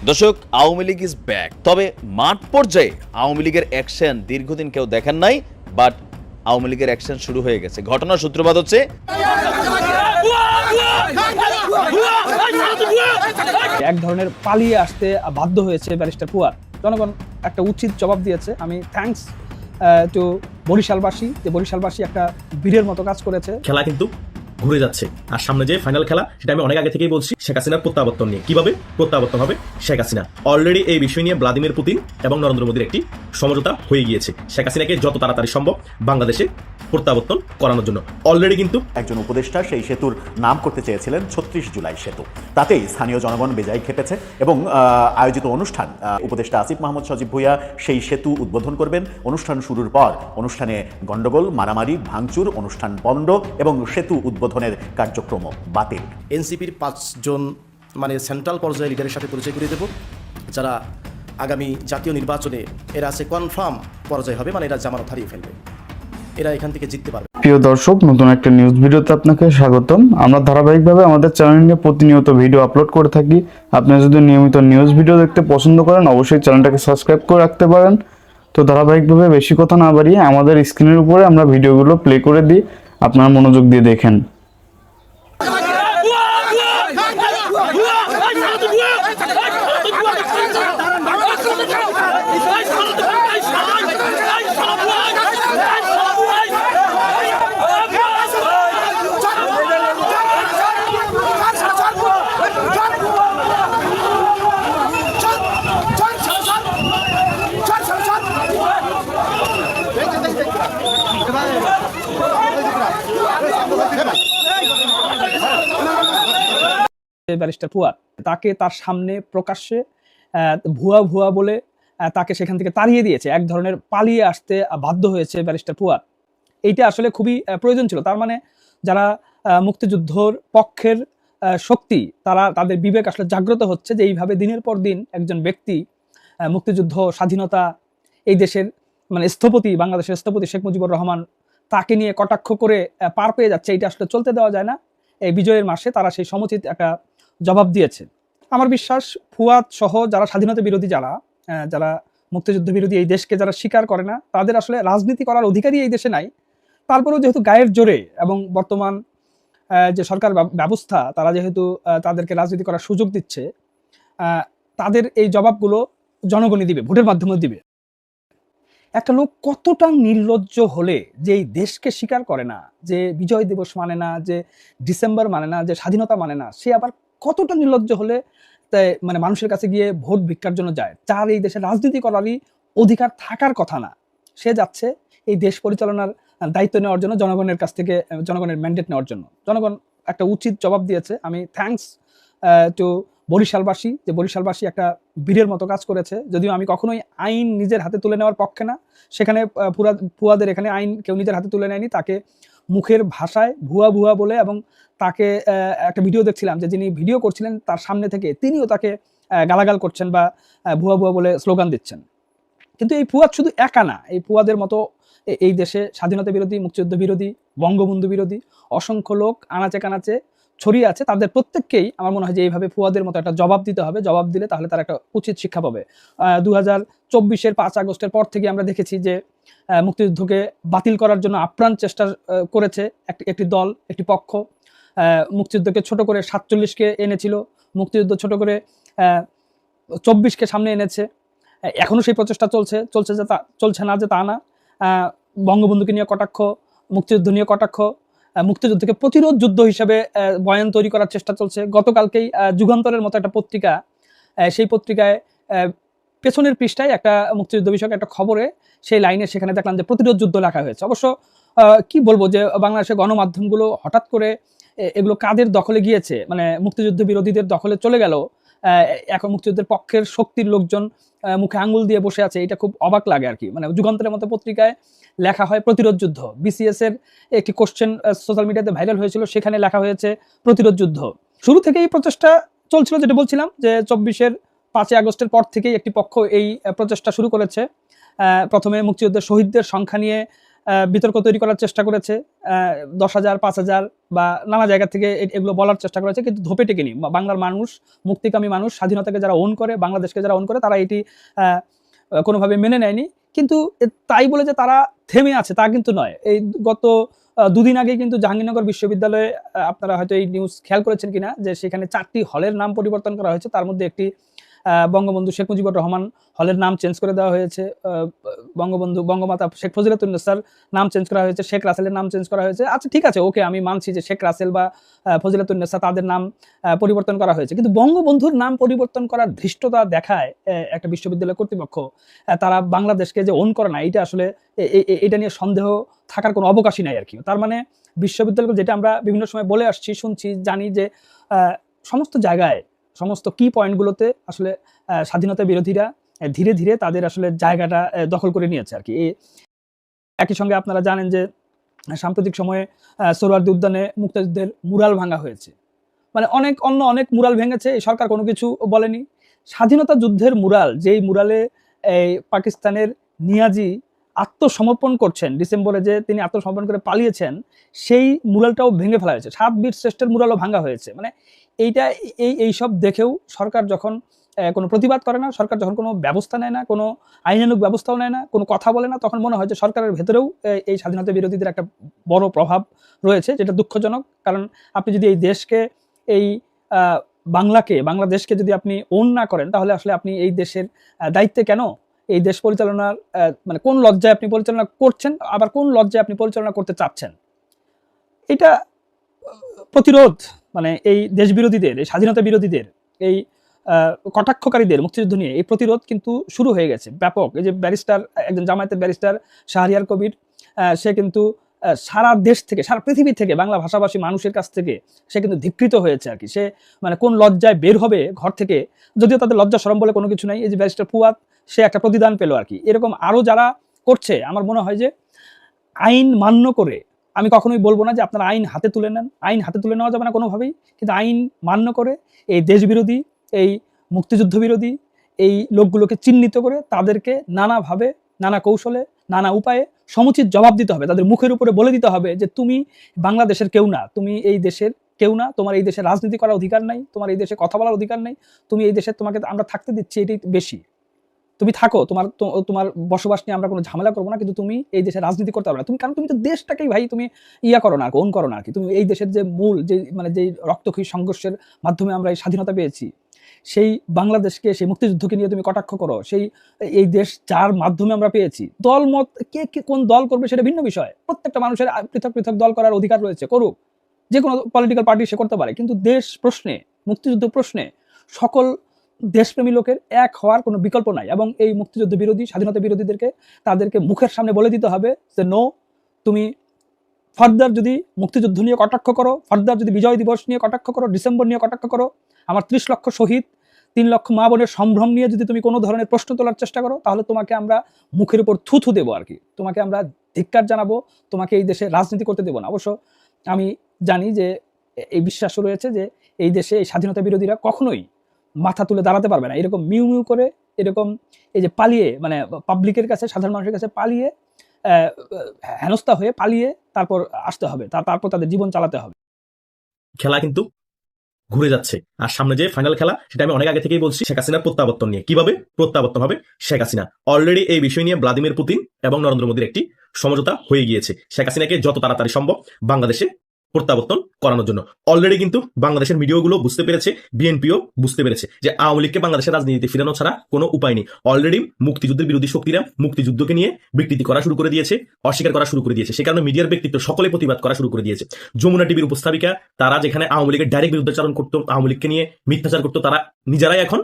দর্শক, Awami League is back. তবে মাঠ পর্যায়ে আওয়ামী লীগের অ্যাকশন দীর্ঘদিন কেউ দেখেন নাই, বাট আওয়ামী লীগের অ্যাকশন শুরু হয়ে গেছে। ঘটনার সূত্রপাত হচ্ছে এক ধরনের পালিয়ে আসতে বাধ্য হয়েছে ব্যারিস্টার ফুয়াদ। জনগণ একটা উচিত জবাব দিয়েছে। আমি থ্যাঙ্কস টু বরিশালবাসী, যে বরিশালবাসী একটা বীরের মতো কাজ করেছে। খেলা কিন্তু ঘুরে যাচ্ছে, আর সামনে যে ফাইনাল খেলা সেটা আমি অনেক আগে থেকেই বলছি, শেখ হাসিনার প্রত্যাবর্তন নিয়ে। কিভাবে প্রত্যাবর্তন হবে শেখ হাসিনা? অলরেডি এই বিষয় নিয়ে ভ্লাদিমির পুতিন এবং নরেন্দ্র মোদীর একটি সমঝোতা হয়ে গিয়েছে শেখ হাসিনাকে যত তাড়াতাড়ি সম্ভব বাংলাদেশে প্রত্যাবর্তন করানোর জন্য। অলরেডি কিন্তু একজন উপদেষ্টা সেই সেতুর নাম করতে চেয়েছিলেন ৩৬ জুলাই সেতু। তাতেই স্থানীয় জনগণ বেজায় খেপেছে এবং আয়োজিত অনুষ্ঠান, উপদেষ্টা আসিফ মাহমুদ সজীব ভুঁইয়া সেই সেতু উদ্বোধন করবেন। অনুষ্ঠান শুরুর পর অনুষ্ঠানে গন্ডগোল, মারামারি, ভাঙচুর, অনুষ্ঠান পণ্ড এবং সেতু উদ্বোধনের কার্যক্রম বাতিল। এনসিপির 5 জন সেন্ট্রাল পর্যায়ে লিডারের সাথে পরিচয় করিয়ে দেব, যারা আগামী জাতীয় নির্বাচনে এরা আছে কনফার্ম পর্যায়ে হবে, এরা জামানত হারিয়ে ফেলবে, এরা এখান থেকে জিততে পারবে। প্রিয় দর্শক, নতুন একটা নিউজ ভিডিওতে আপনাকে স্বাগতম। আমরা ধারাবাহিকভাবে আমাদের চ্যানেল নিয়ে প্রতিনিয়ত ভিডিও আপলোড করে থাকি। আপনি যদি নিয়মিত নিউজ ভিডিও দেখতে পছন্দ করেন, অবশ্যই চ্যানেলটাকে সাবস্ক্রাইব করে রাখতে পারেন। তো ধারাবাহিকভাবে বেশি কথা না বাড়িয়ে আমাদের স্ক্রিনের উপরে আমরা ভিডিওগুলো প্লে করে দিই, আপনারা মনোযোগ দিয়ে দেখেন। ব্যারিস্টার ফুয়াদ, তাকে তার সামনে প্রকাশ্যে ভুয়া ভুয়া বলে তাকে সেখান থেকে তাড়িয়ে দিয়েছে। এক ধরনের পালিয়ে আসতে বাধ্য হয়েছে ব্যারিস্টার ফুয়াদ। এইটা আসলে খুবই প্রয়োজন ছিল। তার মানে যারা মুক্তিযুদ্ধর পক্ষের শক্তি, তাদের বিবেক আসলে জাগ্রত হচ্ছে যে এইভাবে দিনের পর দিন একজন ব্যক্তি মুক্তিযুদ্ধ, স্বাধীনতা, এই দেশের স্থপতি, বাংলাদেশের স্থপতি শেখ মুজিবুর রহমান, তাকে নিয়ে কটাক্ষ করে পার পেয়ে যাচ্ছে। এইটা আসলে চলতে দেওয়া যায় না। এই বিজয়ের মাসে তারা সেই সমুচিত একটা জবাব দিয়েছে। আমার বিশ্বাস ফুয়াদ সহ যারা স্বাধীনতা বিরোধী, যারা মুক্তিযুদ্ধ বিরোধী, এই দেশকে যারা স্বীকার করে না, তাদের আসলে রাজনীতি করার অধিকারই এই দেশে নাই। তারপরেও যেহেতু গায়ের জোরে এবং বর্তমান যে সরকার ব্যবস্থা, তারা যেহেতু তাদেরকে রাজনীতি করার সুযোগ দিচ্ছে, তাদের এই জবাবগুলো জনগণই দিবে, ভোটের মাধ্যমে দিবে। একটা লোক কতটা নির্লজ্জ হলে যে এই দেশকে স্বীকার করে না, যে বিজয় দিবস মানে না, যে ডিসেম্বর মানে না, যে স্বাধীনতা মানে না, সে আবার কতটা নির্লজ্জ হলে মানুষের কাছে গিয়ে ভোট ভিক্ষার জন্য যায়, যার এই দেশে রাজনীতি করারই অধিকার থাকার কথা না। সে যাচ্ছে এই দেশ পরিচালনার দায়িত্ব নেওয়ার জন্য, জনগণের কাছ থেকে জনগণের ম্যান্ডেট নেওয়ার জন্য। জনগণ একটা উচিত জবাব দিয়েছে। আমি থ্যাঙ্কস টু বরিশালবাসী, যে বরিশালবাসী একটা বীরের মতো কাজ করেছে। যদিও আমি কখনোই আইন নিজের হাতে তুলে নেওয়ার পক্ষে না। সেখানে ফুয়াদের এখানে আইন কেউ নিজের হাতে তুলে নেয়নি। তাকে মুখের ভাষায় ভুয়া ভুয়া বলে, এবং তাকে একটা ভিডিও দেখছিলাম যে যিনি ভিডিও করছিলেন তার সামনে থেকে তিনিও তাকে গালাগাল করছেন বা ভুয়া ভুয়া বলে স্লোগান দিচ্ছেন। কিন্তু এই ফুয়াদ শুধু একা না। এই ফুয়াদের মতো এই দেশে স্বাধীনতা বিরোধী, মুক্তিযুদ্ধ বিরোধী, বঙ্গবন্ধু বিরোধী অসংখ্য লোক আনাচে কানাচে ছড়িয়ে আছে। তাদের প্রত্যেককেই আমার মনে হয় যে এইভাবে ফুয়াদের মতো একটা জবাব দিতে হবে। জবাব দিলে তাহলে তারা একটা উচিত শিক্ষা পাবে। 2024-এর 5 আগস্টের পর থেকে আমরা দেখেছি যে মুক্তিযুদ্ধকে বাতিল করার জন্য আপ্রাণ চেষ্টা করেছে একটি দল, একটি পক্ষ। মুক্তিযুদ্ধকে ছোট করে 47-কে এনেছিল, মুক্তিযুদ্ধ ছোট করে 24-কে সামনে এনেছে। এখনো সেই প্রচেষ্টা চলছে না যে তা না। বঙ্গবন্ধুকে নিয়ে কটাক্ষ, মুক্তিযুদ্ধ নিয়ে কটাক্ষ, মুক্তিযুদ্ধকে প্রতিরোধ যুদ্ধ হিসেবে বয়ান তৈরি করার চেষ্টা চলছে। গতকালকেই যুগান্তরের মতো একটা পত্রিকা, সেই পত্রিকায় পেছনের পৃষ্ঠায় একটা মুক্তিযুদ্ধ বিষয়ক একটা খবরে সেই লাইনে সেখানে দেখলাম যে প্রতিরোধ যুদ্ধ লেখা হয়েছে। অবশ্য কি বলবো, যে বাংলাদেশের গণমাধ্যমগুলো হঠাৎ করে এগুলো কাদের দখলে গিয়েছে, মুক্তিযুদ্ধ বিরোধীদের দখলে চলে গেল। এখন মুক্তিযুদ্ধের পক্ষের শক্তির লোকজন মুখে আঙ্গুল দিয়ে বসে আছে। এটা খুব অবাক লাগে আর কি। যুগান্তরের মতো পত্রিকায় লেখা হয় প্রতিরোধ যুদ্ধ। বিসিএস এর একটি কোশ্চেন সোশ্যাল মিডিয়াতে ভাইরাল হয়েছিল, সেখানে লেখা হয়েছে প্রতিরোধ যুদ্ধ। শুরু থেকে এই প্রচেষ্টা চলছিল, যেটা বলছিলাম যে 24-এর 5 আগস্টের পর থেকেই একটি পক্ষ এই প্রচেষ্টা শুরু করেছে। প্রথমে মুক্তিযুদ্ধের শহীদদের সংখ্যা নিয়ে বিতর্ক তৈরি করার চেষ্টা করেছে, 10,000 5,000 বা নানা জায়গা থেকে এগুলো বলার চেষ্টা করেছে, কিন্তু ধোপে টেকেনি। বাংলার মানুষ, মুক্তিকামী মানুষ, স্বাধীনতাকে যারা ওন করে, বাংলাদেশকে যারা ওন করে, তারা এটি কোনোভাবে মেনে নেয়নি। কিন্তু তাই বলে যে তারা থেমে আছে তা কিন্তু নয়। এই গত 2 দিন আগে কিন্তু জাহাঙ্গীরনগর বিশ্ববিদ্যালয়ে, আপনারা হয়তো এই নিউজ খেয়াল করেছেন কিনা, যে সেখানে 4টি হলের নাম পরিবর্তন করা হয়েছে। তার মধ্যে একটি বঙ্গবন্ধু শেখ মুজিবুর রহমান হলের নাম চেঞ্জ করে দেওয়া হয়েছে, বঙ্গমাতা শেখ ফজিলাতুন্নেসার নাম চেঞ্জ করা হয়েছে, শেখ রাসেলের নাম চেঞ্জ করা হয়েছে। আচ্ছা ঠিক আছে, ওকে, আমি মানছি যে শেখ রাসেল বা ফজিলাতুন্নেসা তাদের নাম পরিবর্তন করা হয়েছে, কিন্তু বঙ্গবন্ধুর নাম পরিবর্তন করার ধৃষ্টতা দেখায় একটা বিশ্ববিদ্যালয় কর্তৃপক্ষ। তারা বাংলাদেশকে যে ওন করে না, এটা আসলে এটা নিয়ে সন্দেহ থাকার কোনো অবকাশই নাই আর কি। তার মানে বিশ্ববিদ্যালয়, যেটা আমরা বিভিন্ন সময় বলে আসছি, শুনছি, জানি, যে সমস্ত জায়গায়, সমস্ত কি পয়েন্টগুলোতে আসলে স্বাধীনতা বিরোধীরা ধীরে ধীরে তাদের আসলে জায়গাটা দখল করে নিয়েছে আর কি। একই সঙ্গে আপনারা জানেন যে সাম্প্রতিক সময়ে সোহরাওয়ার্দী উদ্যানে মুক্তিযুদ্ধের মুরাল ভাঙা হয়েছে। মানে অনেক মুরাল ভেঙেছে, এই সরকার কোনো কিছু বলেনি। স্বাধীনতা যুদ্ধের মুরাল, যেই মুরালে এই পাকিস্তানের নিয়াজি আত্মসমর্পণ করছেন ডিসেম্বরে, যে তিনি আত্মসমর্পণ করে পালিয়েছেন, সেই মুরালটাও ভেঙে ফেলা হয়েছে। 7 বীর শ্রেষ্ঠের মুরালও ভাঙা হয়েছে। মানে এইসব দেখেও সরকার যখন কোনো প্রতিবাদ করে না, সরকার যখন কোনো ব্যবস্থা নেয় না, কোনো আইনানুগ ব্যবস্থাও নেয় না, কোনো কথা বলে না, তখন মনে হয় যে সরকারের ভেতরেও এই স্বাধীনতা বিরোধীদের একটা বড় প্রভাব রয়েছে, যেটা দুঃখজনক। কারণ আপনি যদি এই দেশকে, এই বাংলাদেশকে যদি আপনি ওন না করেন, তাহলে আসলে আপনি এই দেশের দায়িত্বে কেন? এই দেশ পরিচালনার মানে কোন লজ্জায় আপনি পরিচালনা করছেন, আবার কোন লজ্জায় আপনি পরিচালনা করতে চাচ্ছেন? এটা প্রতিরোধ, মানে এই দেশ বিরোধীদের, এই স্বাধীনতা বিরোধীদের, এই কটাক্ষকারীদের মুক্তিযুদ্ধ নিয়ে এই প্রতিরোধ কিন্তু শুরু হয়ে গেছে ব্যাপক। এই যে ব্যারিস্টার, একজন জামায়াতের ব্যারিস্টার শাহরিয়ার কবির, সে কিন্তু সারা দেশ থেকে, সারা পৃথিবী থেকে, বাংলা ভাষাভাষী মানুষের কাছ থেকে সে কিন্তু ধিকৃত হয়েছে আর কি। সে মানে কোন লজ্জায় বের হবে ঘর থেকে, যদিও তাদের লজ্জা শরম বলে কোনো কিছু নাই। এই যে ব্যারিস্টার ফুয়াদ, সে একটা প্রতিদান পেল আর কি। এরকম আরো যারা করছে, আমার মনে হয় যে আইন মান্য করে, আমি কখনোই বলবো না যে আপনারা আইন হাতে তুলে নেন, আইন হাতে তুলে নেওয়া যাবে না কোনোভাবেই, কিন্তু আইন মান্য করে এই দেশ বিরোধী, এই মুক্তিযুদ্ধ বিরোধী এই লোকগুলোকে চিহ্নিত করে তাদেরকে নানাভাবে, নানা কৌশলে, নানা উপায়ে সমুচিত জবাব দিতে হবে। তাদের মুখের উপরে বলে দিতে হবে যে তুমি বাংলাদেশের কেউ না, তুমি এই দেশের কেউ না, তোমার এই দেশে রাজনীতি করার অধিকার নাই, তোমার এই দেশে কথা বলার অধিকার নাই, তুমি এই দেশে, তোমাকে আমরা থাকতে দিচ্ছি, এটাই বেশি, তুমি থাকো, তোমার বসবাস নিয়ে আমরা কোনো ঝামেলা করবো না, কিন্তু তুমি এই দেশে রাজনীতি করতে পারবে না। তুমি, কারণ তুমি তো দেশটাকেই ভাই তুমি করো না, ওন করো না আর কি। তুমি এই দেশের যে মূল, যে মানে যেই রক্তক্ষয়ী সংঘর্ষের মাধ্যমে আমরা এই স্বাধীনতা পেয়েছি, সেই বাংলাদেশকে, সেই মুক্তিযুদ্ধকে নিয়ে তুমি কটাক্ষ করো। এই দেশ যার মাধ্যমে আমরা পেয়েছি, দল মত কে কোন দল করবে সেটা ভিন্ন বিষয়। প্রত্যেকটা মানুষের পৃথক পৃথক দল করার অধিকার রয়েছে, করুক, যে কোনো পলিটিক্যাল পার্টি সে করতে পারে, কিন্তু দেশ প্রশ্নে, মুক্তিযুদ্ধ প্রশ্নে সকল দেশপ্রেমী লোকের এক হওয়ার কোনো বিকল্প নাই। এবং এই মুক্তিযুদ্ধ বিরোধী, স্বাধীনতা বিরোধীদেরকে, তাদেরকে মুখের সামনে বলে দিতে হবে যে নো, তুমি ফার্দার যদি মুক্তিযুদ্ধ নিয়ে কটাক্ষ করো, ফার্দার যদি বিজয় দিবস নিয়ে কটাক্ষ করো, ডিসেম্বর নিয়ে কটাক্ষ করো, আমার 30 লক্ষ শহীদ, 3 লক্ষ মা বোনের সম্ভ্রম নিয়ে যদি তুমি কোনো ধরনের প্রশ্ন তোলার চেষ্টা করো, তাহলে তোমাকে আমরা মুখের উপর থুথু দেবো আর কি। তোমাকে আমরা ধিক্কার জানাবো, তোমাকে এই দেশে রাজনীতি করতে দেবো না। অবশ্য আমি জানি যে এই বিশ্বাস রয়েছে যে এই দেশে এই স্বাধীনতা বিরোধীরা কখনোই মাথা তুলে দাঁড়াতে পারবে না। এরকম মিউ মিউ করে, এরকম এই যে পালিয়ে, মানে পাবলিকের কাছে, সাধারণ মানুষের কাছে পালিয়ে, হেনস্থা হয়ে পালিয়ে তারপর আসতে হবে, তারপর তাদের জীবন চালাতে হবে। খেলা কিন্তু ঘুরে যাচ্ছে, আর সামনে যে ফাইনাল খেলা, সেটা আমি অনেক আগে থেকেই বলছি, শেখ হাসিনার প্রত্যাবর্তন নিয়ে। কিভাবে প্রত্যাবর্তন হবে শেখ হাসিনা? অলরেডি এই বিষয় নিয়ে ভ্লাদিমির পুতিন এবং নরেন্দ্র মোদীর একটি সমঝোতা হয়ে গিয়েছে, শেখ হাসিনাকে যত তাড়াতাড়ি সম্ভব বাংলাদেশে প্রত্যাবর্তন করানোর জন্য। অলরেডি কিন্তু বাংলাদেশের মিডিয়াগুলো বুঝতে পেরেছে, বিএনপিও বুঝতে পেরেছে যে আওয়ামী লীগকে বাংলাদেশের রাজনীতিতে ফিরানো ছাড়া কোনো উপায় নেই। অলরেডি মুক্তিযুদ্ধের বিরোধী শক্তিরা মুক্তিযুদ্ধকে নিয়ে বিকৃতি করা শুরু করে দিয়েছে, অস্বীকার করা শুরু করে দিয়েছে। সে কারণে মিডিয়ার ব্যক্তিত্ব সকলে প্রতিবাদ করা শুরু করে দিয়েছে। যমুনা টিভির উপস্থাপিকা, তারা যেখানে আওয়ামী লীগের ডাইরেক্ট বিরুদ্ধাচারণ করতো, আওয়ামী লীগকে নিয়ে মিথ্যাচার করতো, তারা নিজেরাই এখন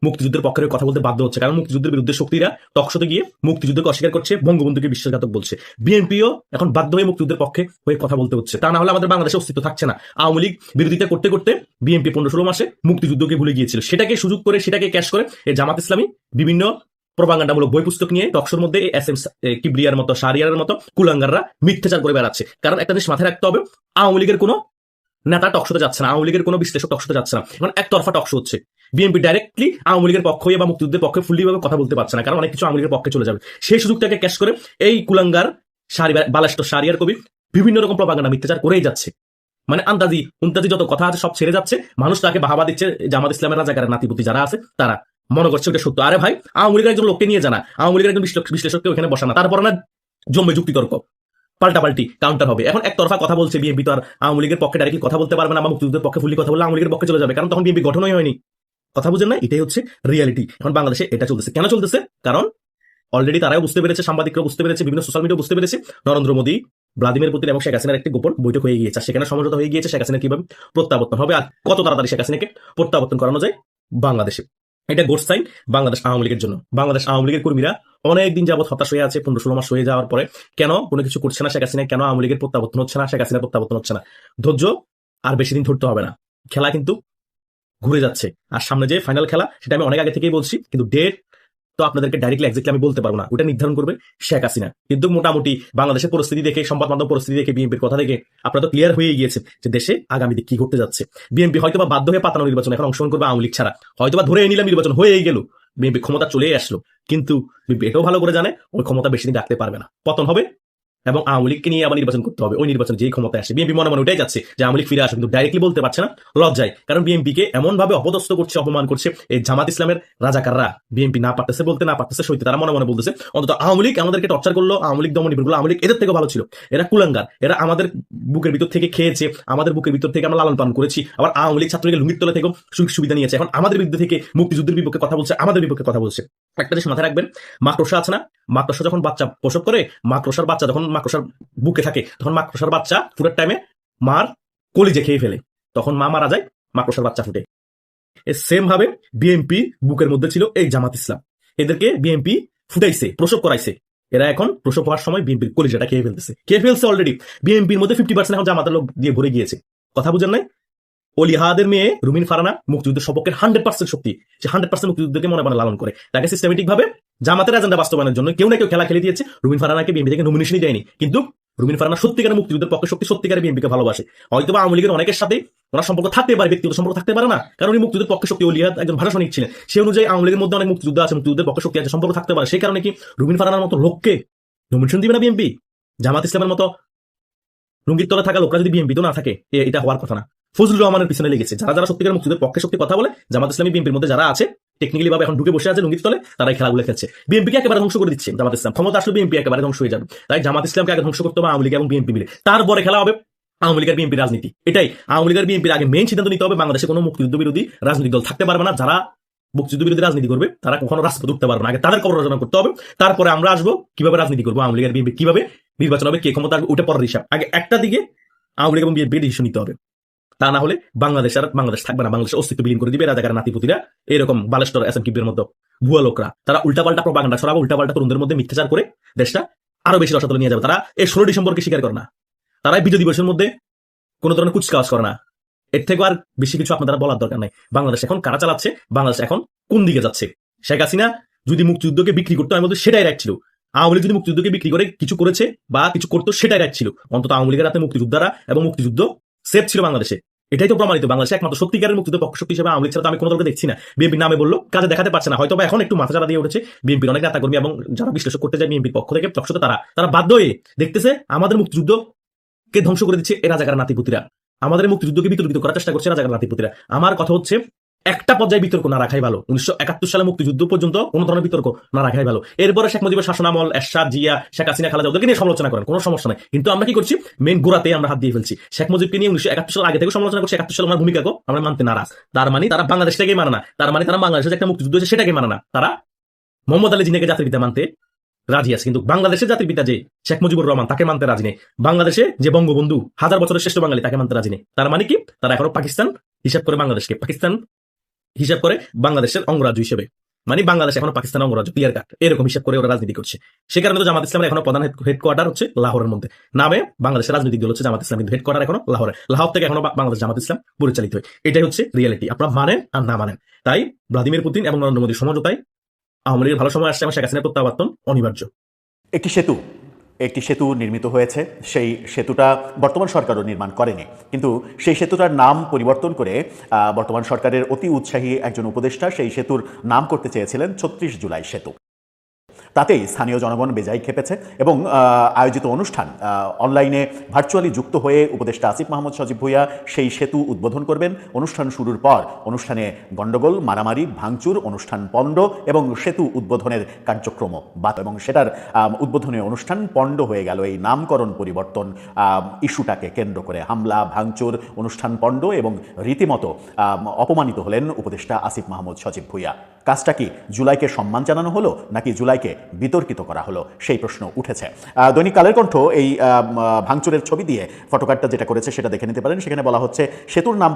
মুক্তিযুদ্ধের পক্ষে কথা বলতে বাধ্য হচ্ছে, কারণ মুক্তিযুদ্ধের বিরুদ্ধে শক্তিরা টকশোতে গিয়ে মুক্তিযুদ্ধকে অস্বীকার করছে, বঙ্গবন্ধুকে বিশ্বাসঘাতক বলছে। বিএনপিও এখন বাধ্য হয়ে মুক্তিযুদ্ধের পক্ষে হয়ে কথা বলতে হচ্ছে, তা না হলে আমাদের বাংলাদেশে অস্তিত্ব থাকছে না। আওয়ামী লীগ বিরোধিতা করতে করতে বিএনপি 15-16 মাসে মুক্তিযুদ্ধকে ভুলে গিয়েছিল, সেটাকে সুযোগ করে, সেটাকে ক্যাশ করে এই জামাত ইসলামী বিভিন্ন প্রপাগান্ডামূলক বই পুস্তক নিয়ে টকশোর মধ্যে এস.এম. কিবরিয়ার মতো, শাহরিয়ারের মতো কুলাঙ্গাররা মিথ্যাচার করে বেড়াচ্ছে। কারণ একটা জিনিস মাথায় রাখতে হবে, আওয়ামী লীগের কোনো নেতা টকশোতে যাচ্ছে না, আওয়ামী লীগের কোনো বিশ্লেষক টকশোতে যাচ্ছে না, এখন একতরফা টকশো হচ্ছে। বিএনপি ডাইরেক্টলি আওয়ামী লীগের পক্ষ বা মুক্তিযুদ্ধের পক্ষে ফুললি ভাবে কথা বলতে পারছে না, কারণ অনেক কিছু আওয়ামী লীগের পক্ষে চলে যাবে। সেই সুযোগটাকে ক্যাশ করে এই কুলাঙ্গার বালাস্টর শাহরিয়ার কবির বিভিন্ন রকম প্রপাগান্ডা মিথ্যাচার করেই যাচ্ছে। মানে আন্দাজি উন্তাজি যত কথা আছে সব ছেড়ে যাচ্ছে, মানুষ তাকে বাহাবা দিচ্ছে। জামাত ইসলামের রাজাকারের নাতিপুতি যারা আছে তারা মনে করছে ওটা সত্য। আরে ভাই, আওয়ামী লীগের একজন লোককে নিয়ে জানা, আওয়ামী লীগের একজন বিশ্লেষককে ওখানে বসানা, তারপর না জমবে যুক্তিতর্ক, পাল্টাপাল্টি কাউন্টার হবে। এখন একতরফা কথা বলছে বিএনপি, তো আর আওয়ামী লীগের পক্ষে ডাইরেক্টলি কথা বলতে পারবে না, বা মুক্তিযুদ্ধের পক্ষে ফুলি কথা বললে আওয়ামী লীগের পক্ষে চলে যাবে, কারণ তখন বিএনপি গঠনই হয়নি। কথা বুঝেন না? এটাই হচ্ছে রিয়ালিটি। এখন বাংলাদেশে এটা চলতেছে। কেন চলতেছে? কারণ অলরেডি তারাও বুঝতে পেরেছে, সাংবাদিকরাও বুঝতে পেরেছে, বিভিন্ন সোশ্যাল মিডিয়া বুঝতে পেরেছে, নরেন্দ্র মোদী, ভ্লাদিমির পুতিন এবং শেখ হাসিনার একটি গোপন বৈঠক হয়ে গিয়েছে। সেখানে সমঝোতা হয়ে গিয়েছে শেখ হাসিনা কিভাবে প্রত্যাবর্তন হবে আর কত তাড়াতাড়ি শেখ হাসিনাকে প্রত্যাবর্তন করানো যায় বাংলাদেশে। এটা গোড সাইন বাংলাদেশ আওয়ামী লীগের জন্য। বাংলাদেশ আওয়ামী লীগের কর্মীরা অনেকদিন যাবত হতাশ হয়ে আছে, 15-16 মাস হয়ে যাওয়ার পরে কেন কোনো কিছু করছে না শেখ হাসিনা, কেন আওয়ামী লীগের প্রত্যাবর্তন হচ্ছে না, শেখ হাসিনা প্রত্যাবর্তন হচ্ছে না। ধৈর্য আর বেশি দিন ধরতে হবে না, খেলা কিন্তু ঘুরে যাচ্ছে। আর সামনে যে ফাইনাল খেলা সেটা আমি অনেক আগে থেকেই বলছি, কিন্তু ডেট তো আপনাদেরকে ডাইরেক্টলি এক্স্যাক্টলি আমি বলতে পারবো না, ওটা নির্ধারণ করবে শেখ হাসিনা। কিন্তু মোটামুটি বাংলাদেশের পরিস্থিতি দেখে, সংবাদ মাধ্যম পরিস্থিতি দেখে, বিএনপির কথা দেখে আপনারা তো ক্লিয়ার হয়ে গিয়েছে যে দেশে আগামীতে কি ঘটতে যাচ্ছে। বিএনপি হয়তোবা বাধ্য হয়ে পাতানো নির্বাচন এখন অংশগ্রহণ করবে আওয়ামী লীগ ছাড়া, হয়তোবা ধরে নিলাম নির্বাচন হয়েই গেল, বিএনপি ক্ষমতা চলেই আসলো, কিন্তু বিএনপি এটাও ভালো করে জানে ওই ক্ষমতা বেশি দিন রাখতে পারবে না, পতন হবে এবং আওয়ামী লীগকে নিয়ে আবার নির্বাচন করতে হবে। ওই নির্বাচন যেই ক্ষমতায় আসে বিএনপি মনে মনে ওটাই যাচ্ছে যে আওয়ামী লীগ ফিরে আসে, কিন্তু ডাইরেক্টলি বলতে পারছে না, লজ্জায়। কারণ বিএনপিকে এমন ভাবে অপদস্থ করছে, অপমান করছে এই জামাত ইসলামের রাজাকাররা। বিএনপি না পারতেছে বলতে, না পারতেছে সইতে, তারা মনে মনে বলতেছে অন্তত আওয়ামী লীগ আমাদেরকে টর্চার করলো, আওয়ামী লীগ দমন নিপীড়ন করলো, আওয়ামী লীগ এদের থেকে ভালো ছিল, এরা কুলাঙ্গার, এরা আমাদের বুকের ভিতর থেকে খেয়েছে, আমাদের বুকের ভিতর থেকে আমরা লালন পালন করেছি। আবার আওয়ামী লীগ ছাত্রলীগের লুঙ্গির তলে থেকেও সুযোগ সুবিধা নিয়েছে, এখন আমাদের বিরুদ্ধে থেকে মুক্তিযুদ্ধের বিপক্ষে কথা বলছে, আমাদের বিপক্ষে কথা বলছে। একটা জিনিস মাথায় রাখবেন, মাকড়সা আছে না, মাকড়সা যখন বাচ্চা প্রসব করে, মাকড়সার বাচ্চা যখন মাকড়সার বুকে থাকে, তখন মাকড়সার বাচ্চা ফুটার টাইমে মার কলিজে খেয়ে ফেলে, তখন মা মারা যায়, মাকড়সার বাচ্চা ফুটে। সেম ভাবে বিএনপি বুকের মধ্যে ছিল এই জামাত ইসলাম, এদেরকে বিএনপি ফুটাইছে, প্রসব করাইছে, এরা এখন প্রসব হওয়ার সময় বিএনপির কলিজাটা খেয়ে ফেলছে অলরেডি। বিএনপির মধ্যে 50% এখন জামাতের লোক দিয়ে ভরে গিয়েছে। কথা বুঝেন নাই? অলিহাদের মেয়ে রুমিন ফারানা মুক্তিযুদ্ধের সপক্ষের 100% শক্তি, সে 100% মুক্তিযুদ্ধকে মনে মনে লালন করে, তাকে সিস্টেমেটিক ভাবে জামাতের এজেন্ডা বাস্তবায়নের জন্য কেউ না কেউ খেলা খেলে দিয়েছে। রুমিন ফারানাকে বিএনপি থেকে নমিনেশনই দেয়নি, কিন্তু রুমিন ফারানা সত্যিকারের মুক্তিযুদ্ধের পক্ষে শক্তি, সত্যিকারের বিএনপিকে ভালোবাসে। হয়তো বা আওয়ামী লীগের অনেকের সাথে ওনার সম্পর্ক থাকতে পারে, ব্যক্তিগত সম্পর্ক থাকতে পারে না, কারণ উনি মুক্তিযুদ্ধের পক্ষে শক্তি, অলিহাদ একজন ভাষা সৈনিক ছিলেন, সে অনুযায়ী আওয়ামী লীগের মধ্যে অনেক মুক্তিযুদ্ধ আছে, মুক্তিযুদ্ধের পক্ষে শক্তি আছে, সম্পর্ক থাকতে পারে। সেই কারণে কি রুমিন ফারানার মতো লোককে নমিনেশন দিবে না বিএনপি? জামাত ইসলামের মতো লুঙ্গির তলে থাকা লোকরা যদি বিএনপি তো না থাকে, এটা হওয়ার কথা না। ফজলুর রহমানের পিছনে লেগেছে যারা যারা সত্যিকার মুক্তিযুদ্ধের পক্ষে শক্তি কথা বলে, জামাত ইসলামী বিএনপির মধ্যে যারা আছে টেকনিক্যালি ভাবে এখন ঢুকে বসে আছে লুঙ্গির তলে, তারা এই খেলাগুলো খেলছে, বিএনপিকে একেবারে ধ্বংস করে দিচ্ছে জামাত ইসলাম। ক্ষমতা আসলে বিএনপি একেবারে ধ্বংস হয়ে যাবে। তাই জামাত ইসলামকে আগে ধ্বংস করতে হবে আওয়ামী লীগ এবং বিএনপি মিলে, তারপরে খেলা হবে আওয়ামী লীগের বিএনপি রাজনীতি। এটাই আওয়ামী লীগের বিএনপির আগে মেইন সিদ্ধান্ত নিতে হবে, বাংলাদেশে কোনো মুক্তিযুদ্ধ বিরোধী রাজনৈতিক দল থাকতে পারবে না। যারা মুক্তিযুদ্ধ বিরোধী রাজনীতি করবে তারা কখনো রাজপথে উঠতে পারবে না, আগে তাদের কবর রচনা করতে হবে, তারপরে আমরা আসবো কিভাবে রাজনীতি করবো, আওয়ামী লীগের বিএনপি কিভাবে নির্বাচন হবে, কে ক্ষমতা আসবে, ওটা পরের হিসাব। আগে একটা দিকে আওয়ামী লীগ এবং বিএনপি ডিসিশন নিতে হবে, তা না হলে বাংলাদেশ আর বাংলাদেশ থাকবে না, বাংলাদেশের অস্তিত্ব বিলীন করে দিবে রাজাকার নাতিপুতিরা, এরকম বালেস্টর এসএম কিবের মতো ভুয়া লোকরা। তারা উল্টাপাল্টা প্রপাগান্ডা ছড়াবে, উল্টাপাল্টা তরুণদের মধ্যে মিথ্যাচার করে দেশটা আরো বেশি রসাতলে নিয়ে যাবে। তারা এই 16 ডিসেম্বরকে স্বীকার করে না, তারা বিজয় দিবসের মধ্যে কোন ধরনের কুচকাওয়াজ করে না। এর থেকে আর বেশি কিছু আপনাদের বলার দরকার নাই। বাংলাদেশ এখন কারা চালাচ্ছে, বাংলাদেশ এখন কোন দিকে যাচ্ছে। শেখ হাসিনা যদি মুক্তিযুদ্ধকে বিক্রি করতো, আমি বলতে সেটাই রাইট ছিল। আওয়ামী লীগ যদি মুক্তিযুদ্ধকে বিক্রি করে কিছু করেছে বা কিছু করতো, সেটাই রাইট ছিল। অন্তত আওয়ামী লীগের হাতে মুক্তিযোদ্ধারা এবং মুক্তিযুদ্ধ সেফ ছিল বাংলাদেশে, এটাই তো প্রমাণিত। বাংলাদেশে একমাত্র সত্যিকারের মুক্তিযুদ্ধ পক্ষ শক্তি হিসেবে আওয়ামী লীগ ছাড়া তো আমি কোনো দলকে দেখছি না। বিএনপির নামে বললো, কাজে দেখাতে পারছে না, হয়তো এখন একটু মাথা চারা দিয়ে উঠেছে বিএনপির অনেক নেতা কর্মী এবং যারা বিশ্লেষণ করতে যায় বিএনপির পক্ষ থেকে তখন তারা বাধ্য হয়ে দেখতেছে আমাদের মুক্তিযুদ্ধকে ধ্বংস করে দিচ্ছে এ রাজাকার নাতিপুতিরা, আমাদের মুক্তিযুদ্ধকে বিতর্কিত করার চেষ্টা করছে রাজাকার নাতিপুতিরা। আমার কথা হচ্ছে একটা পর্যায়ে বিতর্ক না রাখাই ভালো। 1971 সালে মুক্তিযুদ্ধ পর্যন্ত কোন ধরনের বিতর্ক না রাখাই ভালো। এরপরে শেখ মুজিবের শাসনামল, এরশাদ, জিয়া, শেখ হাসিনা, খালেদা ওদেরকে নিয়ে সমালোচনা করেন, কোনো সমস্যা নাই, কিন্তু আমরা কি করছি মেইন গোড়াতেই আমরা হাত দিয়ে ফেলছি। শেখ মুজিবকে নিয়ে 1971 সাল আগে থেকে সমালোচনা করছি, 71 সাল আমার ভূমিকাকে আমরা মানতে নারাজ। তার মানে তারা বাংলাদেশ থেকেই মানে না, তার মানে তারা বাংলাদেশের একটা মুক্তিযুদ্ধ আছে সেটাকে মানে না। তারা মোহাম্মদ আলী জিনাকে জাতির পিতা মানতে রাজি আছে, কিন্তু বাংলাদেশের জাতির পিতা যে শেখ মুজিবুর রহমান তাকে মানতে রাজি নেই। বাংলাদেশে যে বঙ্গবন্ধু 1000 বছরের শ্রেষ্ঠ বাঙালি তাকে মানতে রাজি নেই। তার মানে কি তারা এখনো পাকিস্তান হিসাব করে বাংলাদেশকে, পাকিস্তান হিসাব করে বাংলাদেশের অঙ্গরাজ্য হিসেবে, মানে বাংলাদেশ এখনো পাকিস্তান অঙ্গরাজ্য, ক্লিয়ার কাট, এরকম হিসাব করে ওরা রাজনীতি করছে। সে কারণে তো জামাত ইসলামের এখনো প্রধান হেডকোয়ার্টার হচ্ছে লাহোরের মধ্যে, নামে বাংলাদেশের রাজনৈতিক দল হচ্ছে জামাত ইসলাম, কিন্তু হেডকোয়ার্টার এখনো লাহোরে। লাহোর থেকে এখনো বাংলাদেশ জামাত ইসলাম পরিচালিত হয়। এটাই হচ্ছে রিয়েলিটি, আপনারা মানেন আর না মানেন। তাই ভ্লাদিমির পুতিন এবং নরেন্দ্র মোদীর সমঝোতায় আওয়ামী লীগের ভালো সময় আসছে এবং শেখ হাসিনার প্রত্যাবর্তন অনিবার্য। একটি সেতু নির্মিত হয়েছে, সেই সেতুটা বর্তমান সরকারও নির্মাণ করেনি, কিন্তু সেই সেতুটার নাম পরিবর্তন করে বর্তমান সরকারের অতি উৎসাহী একজন উপদেষ্টা সেই সেতুর নাম করতে চেয়েছিলেন 36 জুলাই সেতু। তাতেই স্থানীয় জনগণ বেজায় খেপেছে এবং আয়োজিত অনুষ্ঠান অনলাইনে ভার্চুয়ালি যুক্ত হয়ে উপদেষ্টা আসিফ মাহমুদ সজীব ভুঁইয়া সেই সেতু উদ্বোধন করবেন। অনুষ্ঠান শুরুর পর অনুষ্ঠানে গণ্ডগোল, মারামারি, ভাঙচুর, অনুষ্ঠান পণ্ড এবং সেতু উদ্বোধনের কার্যক্রম বাত এবং সেটার উদ্বোধনী অনুষ্ঠান পণ্ড হয়ে গেল এই নামকরণ পরিবর্তন ইস্যুটাকে কেন্দ্র করে। হামলা, ভাঙচুর, অনুষ্ঠান পণ্ড এবং রীতিমতো অপমানিত হলেন উপদেষ্টা আসিফ মাহমুদ সজীব ভুঁইয়া। কাজটা কি জুলাইকে সম্মান জানানো হলো নাকি জুলাইকে বিতর্কিত করা হলো, সেই প্রশ্ন উঠেছে। দৈনিক কালের কণ্ঠ এই ভাঙচুরের ছবি দিয়ে ফটোকার্ডটা যেটা করেছে সেটা দেখে নিতে পারেন। সেখানে বলা হচ্ছে সেতুর নাম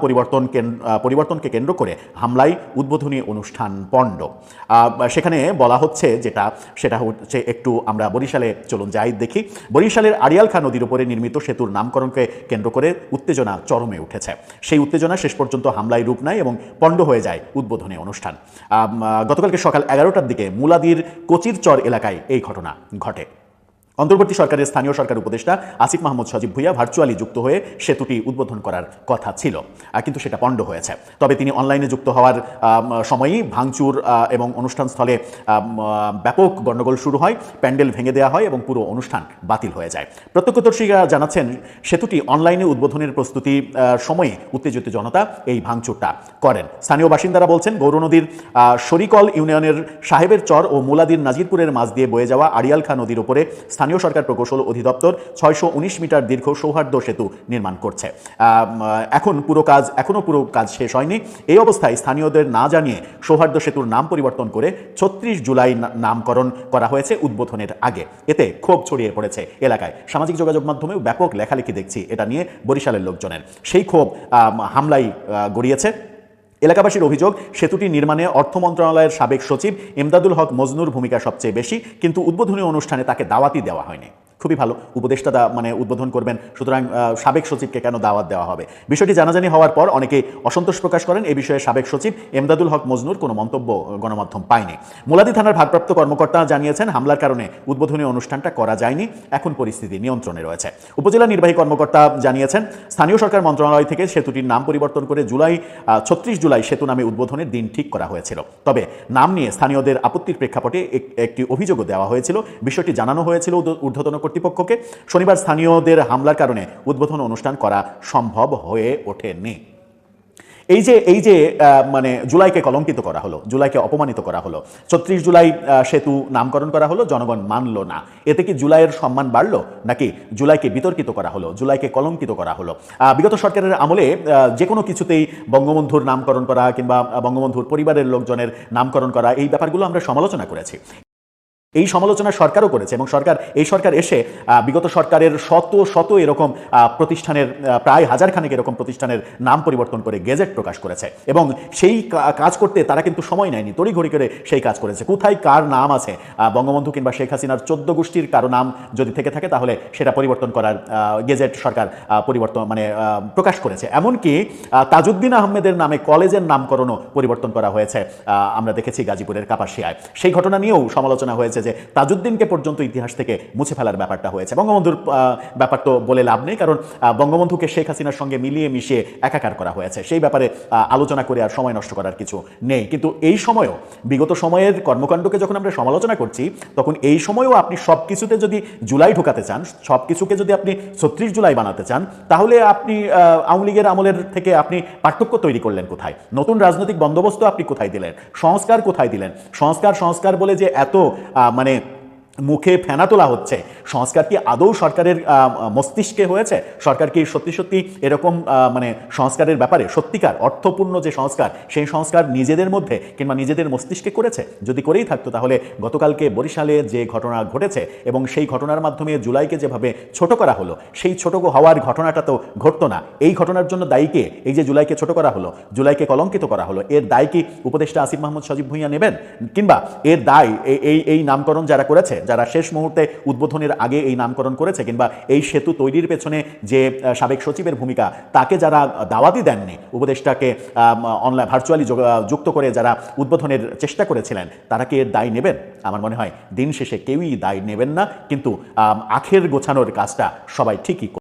পরিবর্তনকে কেন্দ্র করে হামলায় উদ্বোধনী অনুষ্ঠান পণ্ড। সেখানে বলা হচ্ছে সেটা হচ্ছে একটু আমরা বরিশালে চলুন যাই দেখি। বরিশালের আড়িয়াল খাঁ নদীর উপরে নির্মিত সেতুর নামকরণকে কেন্দ্র করে উত্তেজনা চরমে উঠেছে। সেই উত্তেজনা শেষ পর্যন্ত হামলায় রূপ নেয় এবং পণ্ড হয়ে যায় উদ্বোধনী অনুষ্ঠান। গতকালকে সকাল 11টার দিকে মুলাদির কচির চর এলাকায় এই ঘটনা ঘটে। অন্তর্বর্তী সরকারের স্থানীয় সরকার উপদেষ্টা আসিফ মাহমুদ সজীব ভুঁইয়া ভার্চুয়ালি যুক্ত হয়ে সেতুটি উদ্বোধন করার কথা ছিল, কিন্তু সেটা পণ্ড হয়েছে। তবে তিনি অনলাইনে যুক্ত হওয়ার সময়ই ভাঙচুর এবং অনুষ্ঠানস্থলে ব্যাপক গণ্ডগোল শুরু হয়, প্যান্ডেল ভেঙে দেওয়া হয় এবং পুরো অনুষ্ঠান বাতিল হয়ে যায়। প্রত্যক্ষদর্শীরা জানাচ্ছেন সেতুটি অনলাইনে উদ্বোধনের প্রস্তুতি সময়ে উত্তেজিত জনতা এই ভাঙচুরটা করেন। স্থানীয় বাসিন্দারা বলছেন গৌরনদীর শরিকল ইউনিয়নের সাহেবের চর ও মুলাদির নাজিরপুরের মাঝ দিয়ে বয়ে যাওয়া আড়িয়াল খাঁ নদীর উপরে স্থানীয় সরকার প্রকৌশল অধিদপ্তর 619 মিটার দীর্ঘ সৌহার্দ্য সেতু নির্মাণ করছে। এখনো পুরো কাজ শেষ হয়নি। এই অবস্থায় স্থানীয়দের না জানিয়ে সৌহার্দ্য সেতুর নাম পরিবর্তন করে 36 জুলাই নামকরণ করা হয়েছে উদ্বোধনের আগে। এতে ক্ষোভ ছড়িয়ে পড়েছে এলাকায়। সামাজিক যোগাযোগ মাধ্যমেও ব্যাপক লেখালেখি দেখছি এটা নিয়ে বরিশালের লোকজনের। সেই ক্ষোভ হামলায় গড়িয়েছে। এলাকাবাসীর অভিযোগ সেতুটি নির্মাণে অর্থ মন্ত্রণালয়ের সাবেক সচিব এমদাদুল হক মজনুর ভূমিকা সবচেয়ে বেশি, কিন্তু উদ্বোধনী অনুষ্ঠানে তাকে দাওয়াতই দেওয়া হয়নি। খুবই ভালো, উপদেষ্টা উদ্বোধন করবেন, সুতরাং সাবেক সচিবকে কেন দাওয়াত দেওয়া হবে? বিষয়টি জানাজানি হওয়ার পর অনেকেই অসন্তোষ প্রকাশ করেন। এ বিষয়ে সাবেক সচিব এমদাদুল হক মজনুর কোনো মন্তব্য গণমাধ্যম পায়নি। মুলাদি থানার ভারপ্রাপ্ত কর্মকর্তা জানিয়েছেন হামলার কারণে উদ্বোধনী অনুষ্ঠানটা করা যায়নি, এখন পরিস্থিতি নিয়ন্ত্রণে রয়েছে। উপজেলা নির্বাহী কর্মকর্তা জানিয়েছেন স্থানীয় সরকার মন্ত্রণালয় থেকে সেতুটির নাম পরিবর্তন করে 36 জুলাই সেতু নামে উদ্বোধনের দিন ঠিক করা হয়েছিল। তবে নাম নিয়ে স্থানীয়দের আপত্তির প্রেক্ষাপটে একটি অভিযোগও দেওয়া হয়েছিল। বিষয়টি জানানো হয়েছিল ঊর্ধ্বতন কর্তৃপক্ষকে। শনিবার স্থানীয়দের হামলার কারণে উদ্বোধন অনুষ্ঠান করা সম্ভব হয়ে ওঠেনি। এই যে জুলাইকে কলঙ্কিত করা হলো, জুলাইকে অপমানিত করা হলো, 36 জুলাই সেতু নামকরণ করা হলো, জনগণ মানল না। এতে কি জুলাইয়ের সম্মান বাড়লো নাকি জুলাইকে বিতর্কিত করা হলো, জুলাইকে কলঙ্কিত করা হলো? বিগত সরকারের আমলে যে কোনো কিছুতেই বঙ্গবন্ধুর নামকরণ করা কিংবা বঙ্গবন্ধুর পরিবারের লোকজনের নামকরণ করা, এই ব্যাপারগুলো আমরা সমালোচনা করেছি। এই সমালোচনা সরকারও করেছে এবং এই সরকার এসে বিগত সরকারের শত এরকম প্রতিষ্ঠানের প্রায় হাজারখানেক এরকম প্রতিষ্ঠানের নাম পরিবর্তন করে গেজেট প্রকাশ করেছে এবং সেই কাজ করতে তারা কিন্তু সময় নেয়নি, তড়িঘড়ি করে সেই কাজ করেছে। কোথায় কার নাম আছে, বঙ্গবন্ধু কিংবা শেখ হাসিনার 14 গোষ্ঠীর কারো নাম যদি থেকে থাকে তাহলে সেটা পরিবর্তন করার গেজেট সরকার প্রকাশ করেছে। এমনকি তাজউদ্দিন আহমেদের নামে কলেজের নামকরণও পরিবর্তন করা হয়েছে, আমরা দেখেছি গাজীপুরের কাপাসিয়ায়। সেই ঘটনা নিয়েও সমালোচনা হয়েছে যে তাজউদ্দিনকে পর্যন্ত ইতিহাস থেকে মুছে ফেলার ব্যাপারটা হয়েছে। বঙ্গবন্ধুর ব্যাপার তো বলে লাভ নেই, কারণ বঙ্গবন্ধুকে শেখ হাসিনার সঙ্গে মিলিয়ে মিশিয়ে একাকার করা হয়েছে। সেই ব্যাপারে আলোচনা করে আর সময় নষ্ট করার কিছু নেই। কিন্তু এই সময়ও, বিগত সময়ের কর্মকাণ্ডকে যখন আমরা সমালোচনা করছি, তখন এই সময়ও আপনি সব কিছুতে যদি জুলাই ঢুকাতে চান, সব কিছুকে যদি আপনি 36 জুলাই বানাতে চান, তাহলে আপনি আওয়ামী লীগের আমলের থেকে আপনি পার্থক্য তৈরি করলেন কোথায়? নতুন রাজনৈতিক বন্দোবস্ত আপনি কোথায় দিলেন? সংস্কার কোথায় দিলেন? সংস্কার বলে যে এত মুখে ফেনা তোলা হচ্ছে, সংস্কার কি আদৌ সরকারের মস্তিষ্কে হয়েছে? সরকার কি সত্যি এরকম সংস্কারের ব্যাপারে সত্যিকার অর্থপূর্ণ যে সংস্কার, সেই সংস্কার নিজেদের মধ্যে কিংবা নিজেদের মস্তিষ্কে করেছে? যদি করেই থাকতো তাহলে গতকালকে বরিশালে যে ঘটনা ঘটেছে এবং সেই ঘটনার মাধ্যমে জুলাইকে যেভাবে ছোট করা হলো, সেই ছোট হওয়ার ঘটনাটা তো ঘটতো না। এই ঘটনার জন্য দায়ী কে? এই যে জুলাইকে ছোট করা হলো, জুলাইকে কলঙ্কিত করা হলো, এর দায় কি উপদেষ্টা আসিফ মাহমুদ সজীব ভুঁইয়া নেবেন? কিংবা এর দায় এই নামকরণ যারা করেছে, যারা শেষ মুহূর্তে উদ্বোধনের আগে এই নামকরণ করেছে, কিংবা এই সেতু তৈরির পেছনে যে সাবেক সচিবের ভূমিকা, তাকে যারা দাওয়াতই দেননি, উপদেষ্টাকে অনলাইন ভার্চুয়ালি যুক্ত করে যারা উদ্বোধনের চেষ্টা করেছিলেন, তারা কি এর দায় নেবেন? আমার মনে হয় দিন শেষে কেউই দায় নেবেন না, কিন্তু আখের গোছানোর কাজটা সবাই ঠিকই